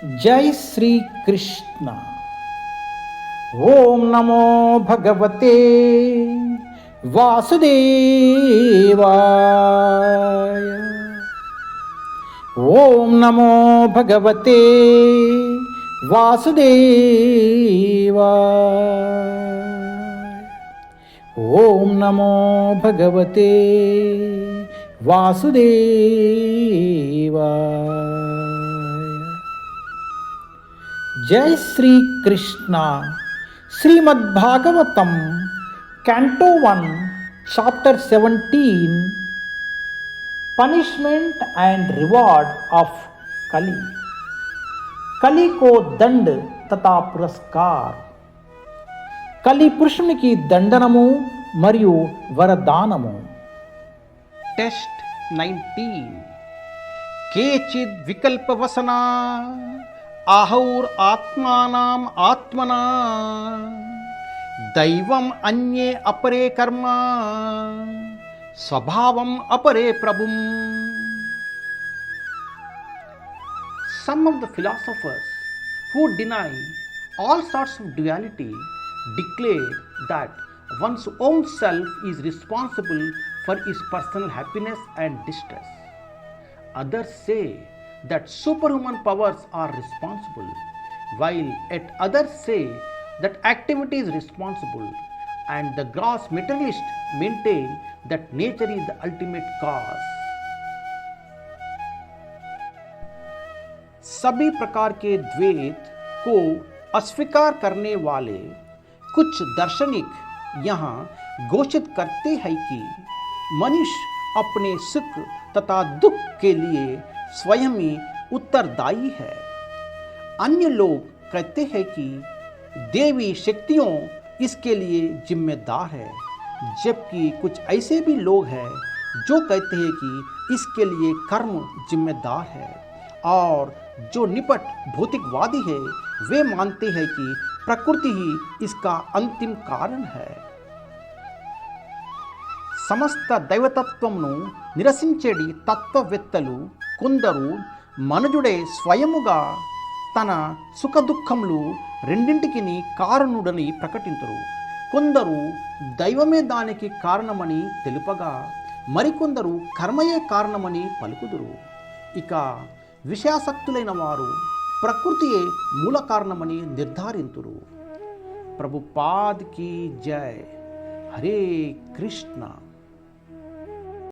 जय श्री कृष्ण। ओम नमो भगवते वासुदेवाय। ओम नमो भगवते वासुदेवाय। ओम नमो भगवते वासुदेवाय। जय Shri Krishna. Shrimad Bhagavatam canto 1 chapter 17 punishment and reward of कली। कली को दंड तथा पुरस्कार। कली పురుషునికి దండనము మరియు వరదానము। टेस्ट 19 केचिद् विकल्पवसना आहौर आत्मानाम आत्मना दैवम अन्ये अपरे कर्म स्वभावम अपरे प्रभुम। Some of the philosophers who deny all sorts of duality declare that one's own self is responsible for his personal happiness and distress. Others say that superhuman powers are responsible, while yet others say that activity is responsible, and the gross materialists maintain that nature is the ultimate cause. सभी प्रकार के द्वैत को अस्वीकार करने वाले कुछ दार्शनिक यहाँ घोषित करते हैं कि मनुष्य अपने सुख तथा दुख के लिए स्वयं ही उत्तरदायी है। अन्य लोग कहते हैं कि देवी शक्तियों इसके लिए जिम्मेदार है, जबकि कुछ ऐसे भी लोग हैं जो कहते हैं कि इसके लिए कर्म जिम्मेदार है, और जो निपट भौतिकवादी है वे मानते हैं कि प्रकृति ही इसका अंतिम कारण है। సమస్త దైవతత్వమును నిరసించేడి తత్వవేత్తలు కొందరు మనుజుడే స్వయముగా తన సుఖదుఖములు రెండింటికి కారణుడని ప్రకటింతురు। కొందరు దైవమే దానికి కారణమని తెలుపగా మరికొందరు కర్మయే కారణమని పలుకుదురు। ఇక విషయాసక్తులైన వారు ప్రకృతియే మూల కారణమని నిర్ధారింతురు। ప్రభుపాద్ की जय। हरे कृष्णा।